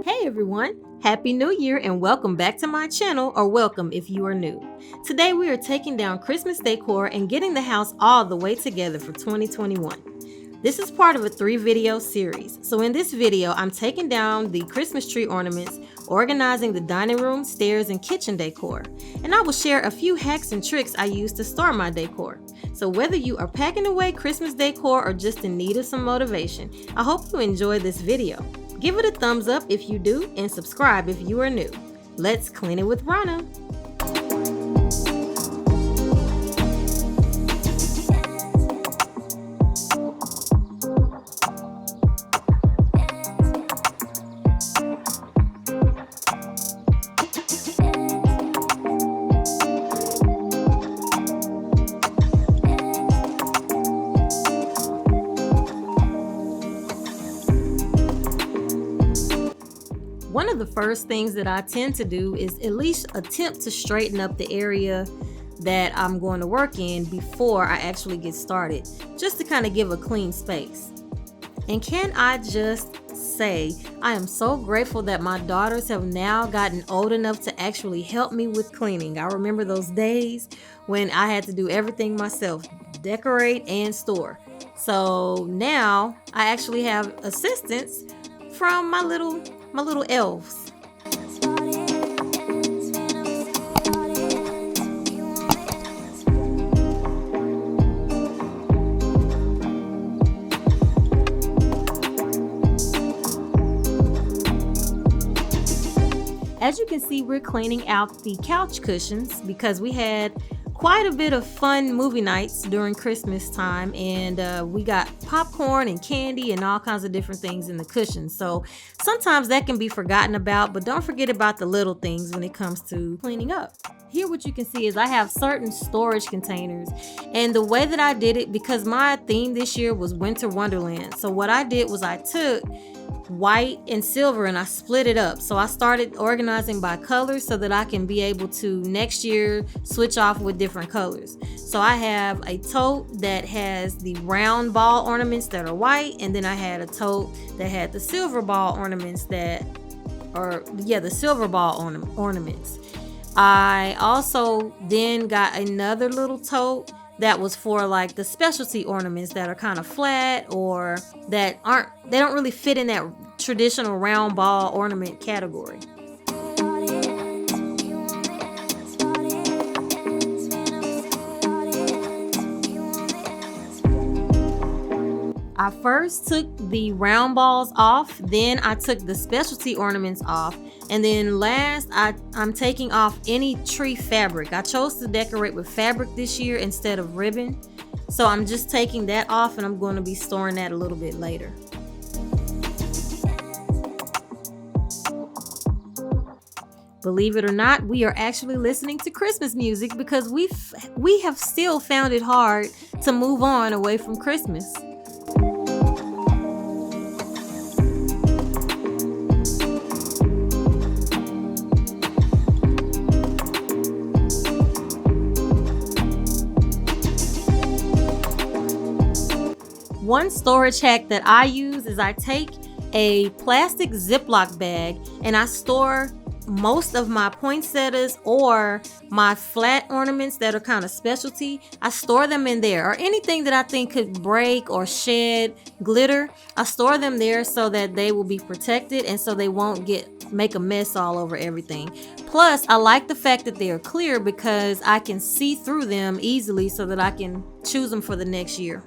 Hey everyone, Happy New Year and welcome back to my channel, or welcome if you are new. Today we are taking down Christmas decor and getting the house all the way together for 2021. This is part of a 3-video series. So in this video, I'm taking down the Christmas tree ornaments, organizing the dining room, stairs, and kitchen decor. And I will share a few hacks and tricks I use to store my decor. So whether you are packing away Christmas decor or just in need of some motivation, I hope you enjoy this video. Give it a thumbs up if you do, and subscribe if you are new. Let's clean it with Rona. One of the first things that I tend to do is at least attempt to straighten up the area that I'm going to work in before I actually get started, just to kind of give a clean space. And can I just say, I am so grateful that my daughters have now gotten old enough to actually help me with cleaning. I remember those days when I had to do everything myself, decorate and store. So now I actually have assistance from my little elves. As you can see, we're cleaning out the couch cushions because we had quite a bit of fun movie nights during Christmas time, and we got popcorn and candy and all kinds of different things in the cushions. So sometimes that can be forgotten about, but don't forget about the little things when it comes to cleaning up. Here what you can see is I have certain storage containers, and the way that I did it, because my theme this year was Winter Wonderland, so what I did was I took white and silver and I split it up. So I started organizing by color so that I can be able to next year switch off with different colors. So I have a tote that has the round ball ornaments that are white, and then I had a tote that had the silver ball ornaments the silver ball ornaments. I also then got another little tote that was for like the specialty ornaments that are kind of flat, or they don't really fit in that traditional round ball ornament category. I first took the round balls off, then I took the specialty ornaments off, and then last I'm taking off any tree fabric. I chose to decorate with fabric this year instead of ribbon, so I'm just taking that off, and I'm going to be storing that a little bit later. Believe it or not, we are actually listening to Christmas music because we have still found it hard to move on away from Christmas. One storage hack that I use is I take a plastic Ziploc bag and I store most of my poinsettias or my flat ornaments that are kind of specialty. I store them in there, or anything that I think could break or shed glitter. I store them there so that they will be protected and so they won't make a mess all over everything. Plus, I like the fact that they are clear because I can see through them easily so that I can choose them for the next year.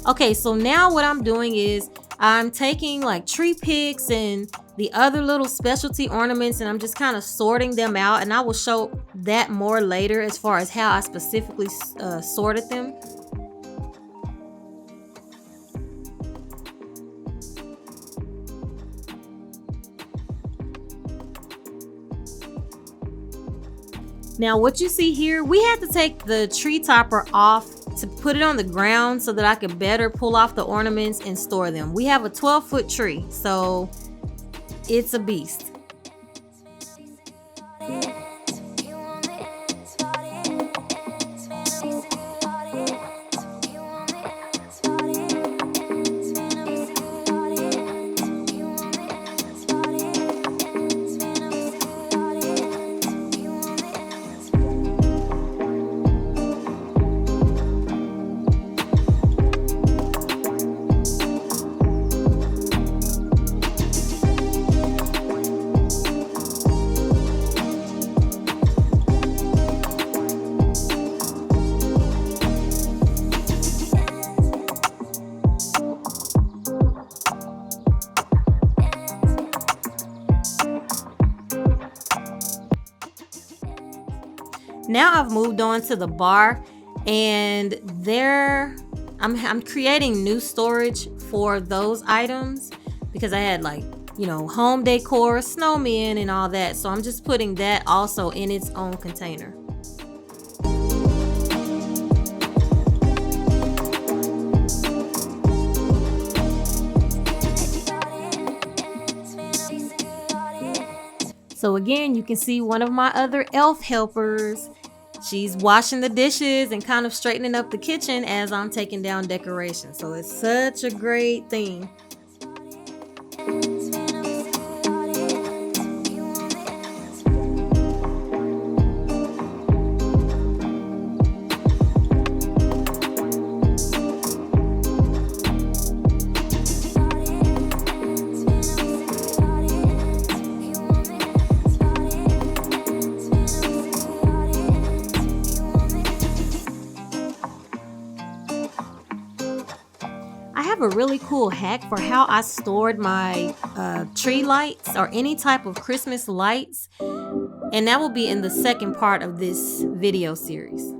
Okay, so now what I'm doing is I'm taking like tree picks and the other little specialty ornaments, and I'm just kind of sorting them out, and I will show that more later as far as how I specifically sorted them. Now what you see here, we had to take the tree topper off to put it on the ground so that I could better pull off the ornaments and store them. We have a 12-foot tree, so it's a beast. Now I've moved on to the bar, and there I'm creating new storage for those items because I had like, home decor, snowmen and all that. So I'm just putting that also in its own container. So again, you can see one of my other elf helpers. She's washing the dishes and kind of straightening up the kitchen as I'm taking down decorations. So it's such a great thing. A really cool hack for how I stored my tree lights or any type of Christmas lights, and that will be in the second part of this video series.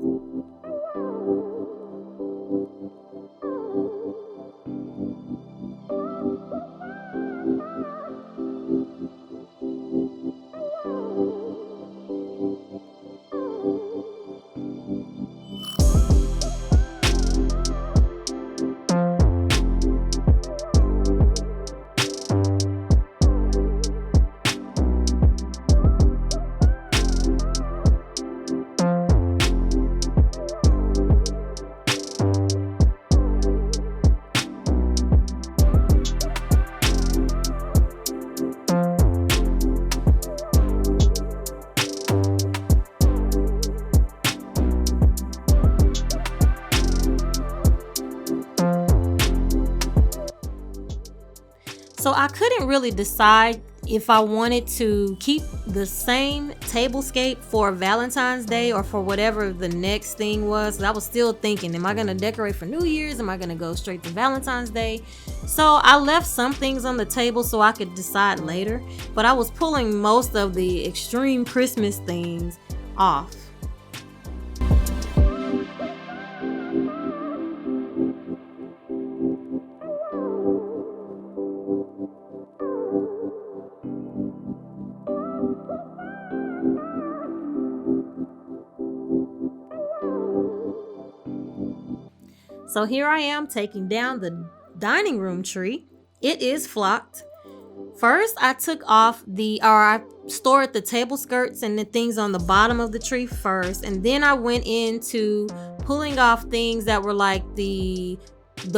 So I couldn't really decide if I wanted to keep the same tablescape for Valentine's Day or for whatever the next thing was. I was still thinking, am I going to decorate for New Year's? Am I going to go straight to Valentine's Day? So I left some things on the table so I could decide later, but I was pulling most of the extreme Christmas things off. So here I am taking down the dining room tree. It is flocked. First, I I stored the table skirts and the things on the bottom of the tree first, and then I went into pulling off things that were like the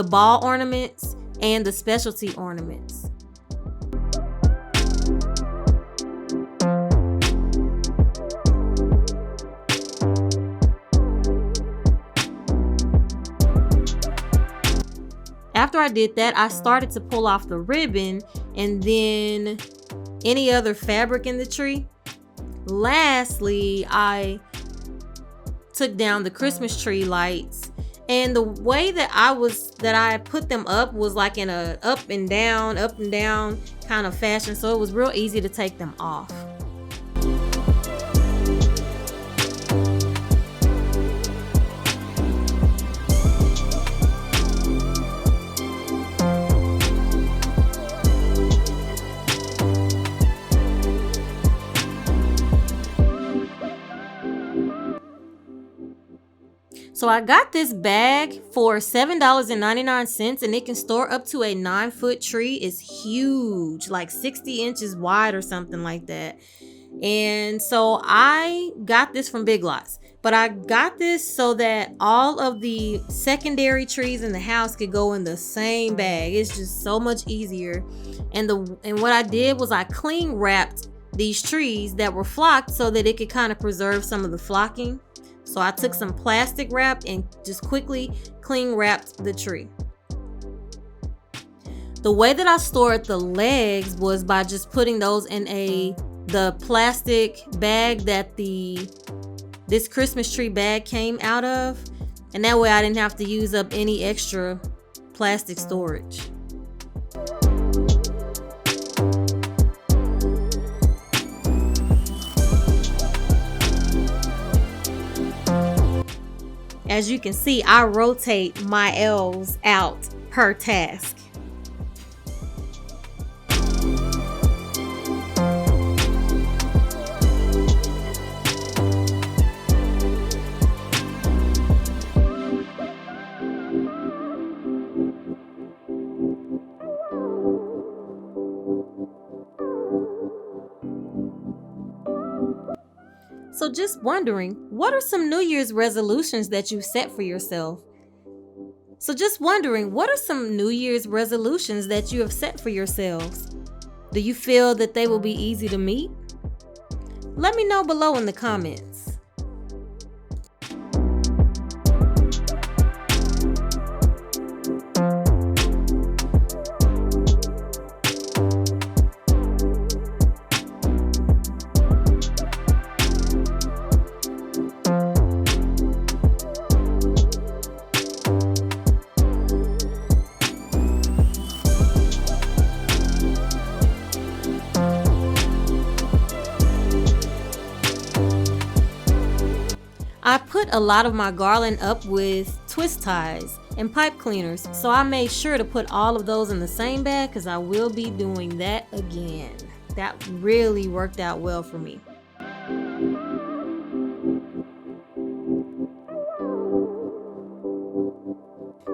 ball ornaments and the specialty ornaments. After I did that, I started to pull off the ribbon and then any other fabric in the tree. Lastly, I took down the Christmas tree lights, and the way that I put them up was like in a up and down kind of fashion, so it was real easy to take them off. So I got this bag for $7.99 and it can store up to a 9-foot tree. It's huge, like 60 inches wide or something like that. And so I got this from Big Lots, but I got this so that all of the secondary trees in the house could go in the same bag. It's just so much easier. And what I did was I cling wrapped these trees that were flocked so that it could kind of preserve some of the flocking. So I took some plastic wrap and just quickly cling wrapped the tree. The way that I stored the legs was by just putting those in the plastic bag that this Christmas tree bag came out of, and that way I didn't have to use up any extra plastic storage. As you can see, I rotate my elves out per task. So just wondering, what are some New Year's resolutions that you set for yourself? Do you feel that they will be easy to meet? Let me know below in the comments. I put a lot of my garland up with twist ties and pipe cleaners, so I made sure to put all of those in the same bag because I will be doing that again. That really worked out well for me.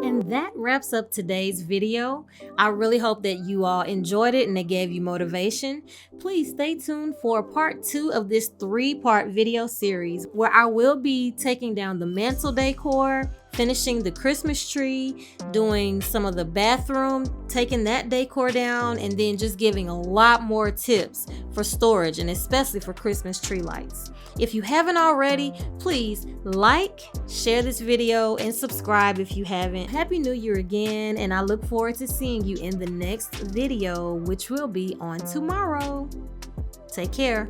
And that wraps up today's video. I really hope that you all enjoyed it and it gave you motivation. Please stay tuned for part 2 of this 3-part video series where I will be taking down the mantle decor, finishing the Christmas tree, doing some of the bathroom, taking that decor down, and then just giving a lot more tips for storage and especially for Christmas tree lights. If you haven't already, please like, share this video, and subscribe if you haven't. Happy New Year again, and I look forward to seeing you in the next video, which will be on tomorrow. Take care.